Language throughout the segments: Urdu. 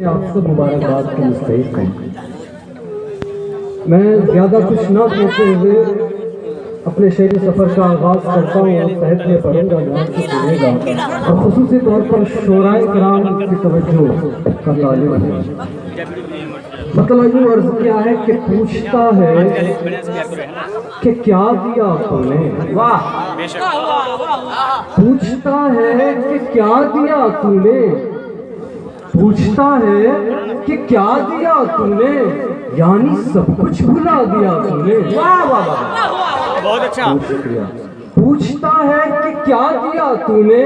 آپ سب مبارکباد کے مستحق ہیں۔ میں زیادہ کچھ نہ کہتے ہوئے اپنے شعری سفر کا آغاز کرتا ہوں اور تحت میں پڑھوں گا، یہاں سے سنے گا اور خصوصی طور پر شعرائے کرام کی توجہ کا طالب ہے۔ مطلب یوں عرض کیا ہے کہ پوچھتا ہے کہ کیا دیا تو نے، پوچھتا ہے کہ کیا دیا تو نے، پوچھتا ہے کہ کیا دیا تو نے، یعنی سب کچھ بھلا دیا تو نے۔ بہت اچھا۔ پوچھتا ہے کہ کیا دیا تو نے،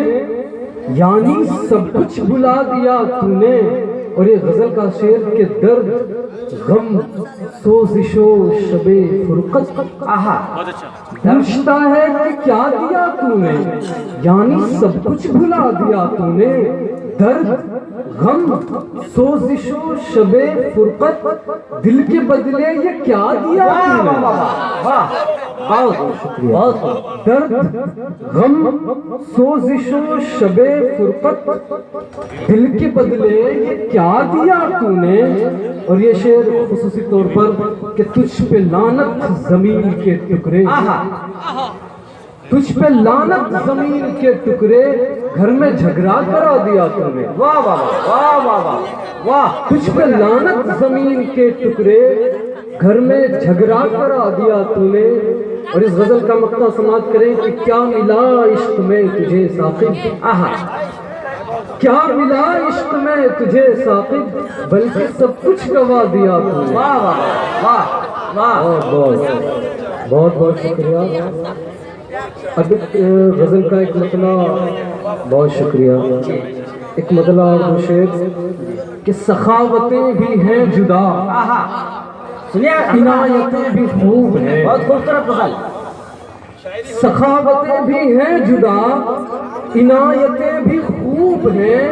یعنی سب کچھ بھلا دیا تو نے۔ اور یہ غزل کا شعر کہ درد غم سوزش و شب فرقت، پوچھتا ہے کہ کیا دیا تو نے، یعنی سب کچھ بھلا دیا تو نے۔ درد غم سوزش و شب فرقت، دل کے بدلے یہ کیا دیا تو نے۔ درد غم سوزش و شب فرقت، دل کے بدلے یہ کیا دیا تو نے۔ اور یہ شعر خصوصی طور پر کہ تجھ پہ لعنت زمین کے ٹکڑے، تجھ پہ لعنت زمین کے ٹکڑے، گھر میں جھگڑا کرا دیا تو نے۔ واہ واہ واہ واہ واہ واہ۔ تجھ پہ لعنت زمین کے ٹکڑے، گھر میں جھگڑا کرا دیا تو نے۔ اور اس غزل کا مقطع سماعت کریں کہ کیا ملا عشق میں تجھے ساقب، کیا ملا عشق میں تجھے ساقب، بلکہ سب کچھ گوا دیا تو نے۔ واہ واہ واہ واہ، بہت بہت شکریہ۔ اب غزل کا ایک مطلع، بہت شکریہ، ایک مطلع اور شعر کہ سخاوتیں بھی ہیں جدا، عنایتیں بھی خوب ہیں۔ بہت خوبصورت غزل۔ سخاوتیں بھی ہیں جدا، عنایتیں بھی خوب ہیں،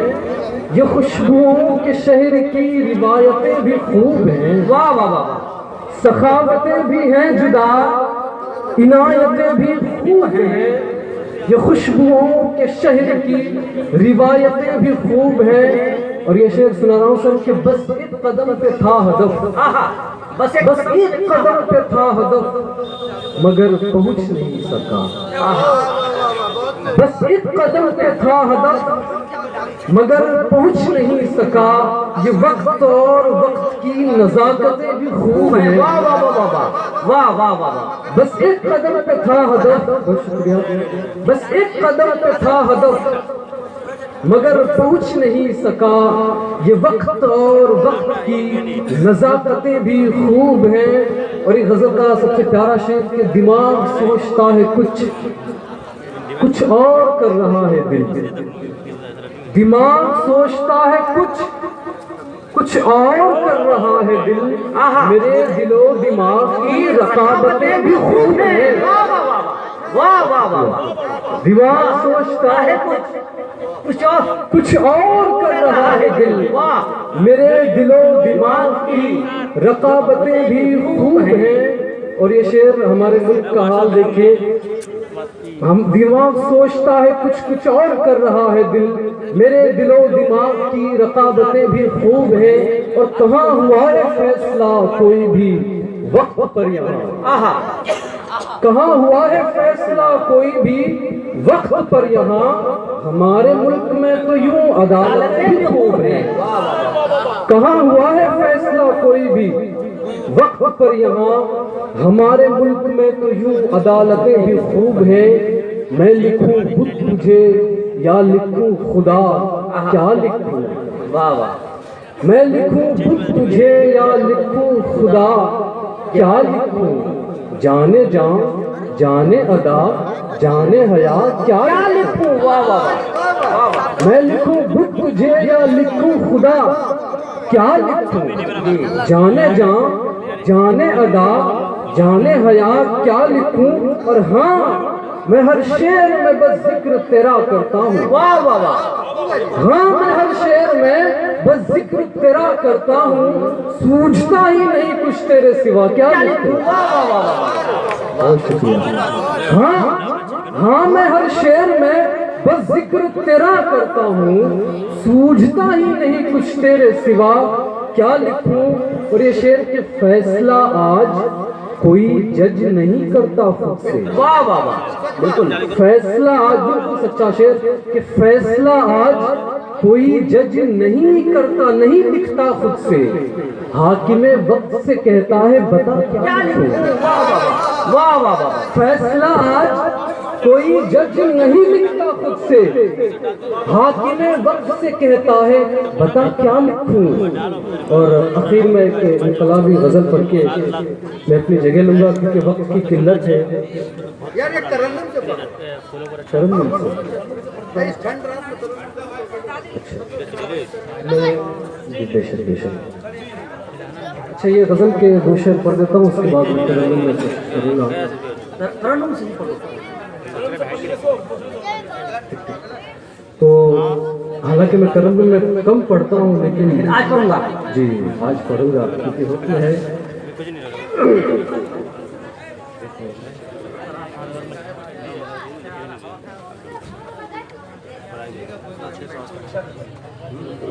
یہ خوشبوؤں کے شہر کی روایتیں بھی خوب ہیں۔ واہ واہ واہ۔ سخاوتیں بھی ہیں جدا، عنایتیں بھی خوب ہیں، یہ خوشبوؤں کے شہر کی روایتیں بھی خوب ہیں۔ اور یہ شعر سنا رہا ہوں سر کہ بس ایک قدم پہ تھا ہدف، بس ایک قدم پہ تھا ہدف، مگر پہنچ نہیں سکا۔ بس ایک قدم پہ تھا ہدف، مگر پہنچ نہیں سکا، یہ وقت اور وقت کی نزاکتیں بھی خوب ہیں۔ واہ واہ واہ واہ واہ واہ۔ بس ایک قدم پہ تھا ہدف، بہت شکریہ، بس ایک قدم پہ تھا ہدف، مگر پہنچ نہیں سکا، یہ وقت اور وقت کی نزاکتیں بھی خوب ہیں۔ اور یہ غزل کا سب سے پیارا شعر کہ دماغ سوچتا ہے کچھ اور کر رہا ہے دل، دماغ سوچتا ہے کچھ اور کر رہا ہے دل، میرے دل و دماغ کی رقابتیں بھی خوب ہیں۔ واہ واہ واہ۔ دماغ سوچتا ہے کچھ اور کر رہا ہے دل، میرے دل و دماغ کی رقابتیں بھی خوب ہیں۔ اور یہ شعر ہمارے ملک کا حال دیکھیں، ہم دماغ سوچتا ہے کچھ اور کر رہا ہے دل، میرے دل و دماغ کی رقابتیں بھی خوب ہیں۔ اور کہاں ہوا ہے فیصلہ کوئی بھی وقت پر یہاں، کہاں ہوا ہے فیصلہ کوئی بھی وقت پر یہاں، ہمارے ملک میں تو یوں عدالتیں بھی خوب ہیں۔ کہاں ہوا ہے فیصلہ کوئی بھی وقت پر یہاں، ہمارے ملک میں تو یوں عدالتیں بھی خوب ہیں۔ میں لکھوں بت تجھے یا لکھوں خدا، کیا لکھوں؟ واہ واہ۔ میں لکھوں بت تجھے یا لکھوں خدا، کیا لکھوں؟ جانے جان جانے ادا جانے حیا، کیا لکھوں؟ واہ واہ۔ میں لکھوں بت تجھے یا لکھوں خدا، کیا لکھوں؟ جانے جان جانے ادا جانے حیا، کیا لکھوں؟ اور ہاں میں ہر شعر میں بس ذکر تیرا کرتا ہوں۔ واہ واہ واہ۔ ہاں میں ہر شعر میں بس ذکر تیرا کرتا ہوں، سوچتا ہی نہیں کچھ تیرے سوا، کیا لکھوں؟ بہت شکریہ۔ ہاں میں ہر شعر میں بس ذکر تیرا کرتا ہوں، سوجھتا ہی نہیں کچھ تیرے سوا، کیا لکھوں؟ اور یہ شعر کہ فیصلہ آج کوئی جج نہیں کرتا خود سے. واہ واہ واہ بالکل فیصلہ آج، بالکل سچا شعر کہ فیصلہ آج کوئی جج نہیں کرتا، نہیں لکھتا خود سے، حاکم وقت سے کہتا ہے بتا کیا لکھوں. واہ واہ واہ فیصلہ آج کوئی جج نہیں لکھتا خود سے، حاکم وقت سے کہتا ہے بتا کیا لکھوں. اور اخیر میں ایک انقلابی غزل پڑھ کے میں اپنی جگہ لوں گا کیونکہ وقت کی قلت ہے. یار ایک ترنم سے پڑھو. ترنم سے اس ٹھنڈ رات میں ترنم. بے شک بے شک. اچھا یہ غزل کے دو شعر پڑھ دیتا ہوں، اس کے بعد میں ترنم میں کوشش کروں گا. ترنم سے پڑھو. تو حالانکہ میں ترنم میں کم پڑھتا ہوں لیکن آج پڑھوں گا. جی آج پڑھوں گا کیونکہ وقت ہے.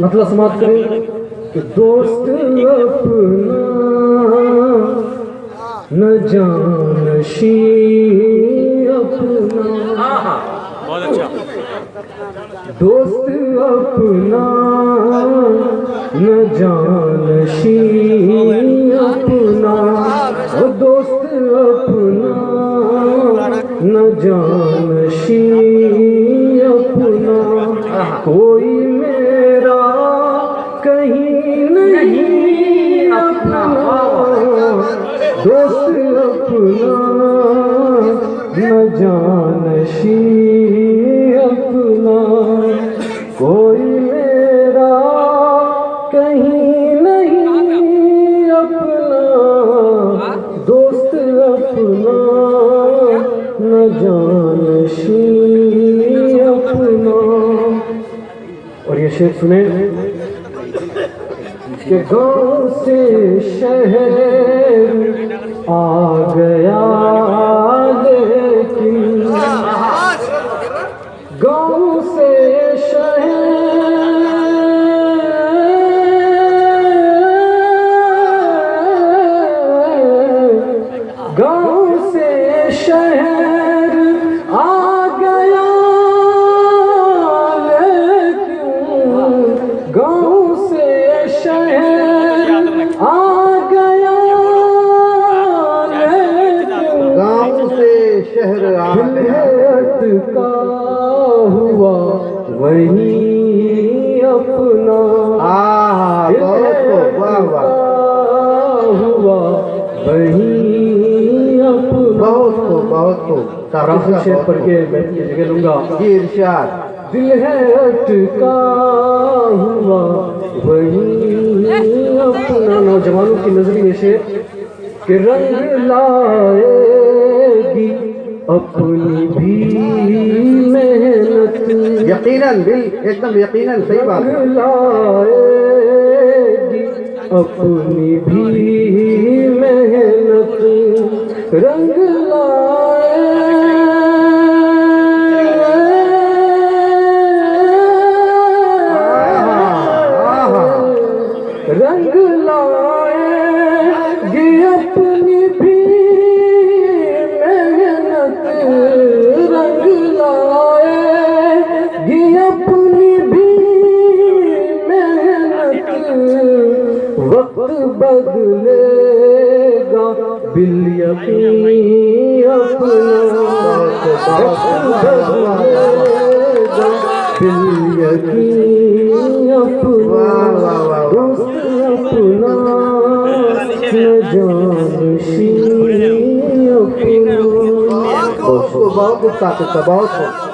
مطلب سماعت کریں کہ دوست اپنا نہ جانشی اپنا، بہت اچھا. دوست اپنا نہ جانشی اپنا، وہ دوست اپنا نہ جانشی اپنا، کوئی میرا کہیں نہیں اپنا، دوست اپنا نہ جانشی اپنا، کوئی میرا کہیں نہیں اپنا، دوست اپنا نہ جانشی اپنا. اور یہ شعر سنیں کہ گاؤں سے شہر آ گیا لیکن، گاؤں سے گاؤں سے شہر آ گیا لیکن، گاؤں سے شہر آ گیا لیکن، گاؤں سے شہر آ دل اٹکا ہوا وہی اپنا، بہت خوب. واہ واہ ہوا وہی اپنا. بہت خوب بہت خوب. آخری شعر پڑھ کے میں اپنی جگہ لوں گا. جی ارشاد. دل ہے اٹکا ہوا وہی اپنا. نوجوانوں کی نظر یہ شعر کہ رنگ لائے گی اپنی بھی محنت، یقیناً ایک دم یقیناً صحیح بات ہے. رنگ لائے گی اپنی بھی محنت، رنگ رنگ لائے گی اپنی بھی محنت، رنگ لائے گی اپنی بھی محنت، وقت بدلے گا بالیقین اپنا، وقت بدلے گا بالیقین اپنا، دوست اپنا نہ جانشی اپنا. بہت خوب. بہت خوب.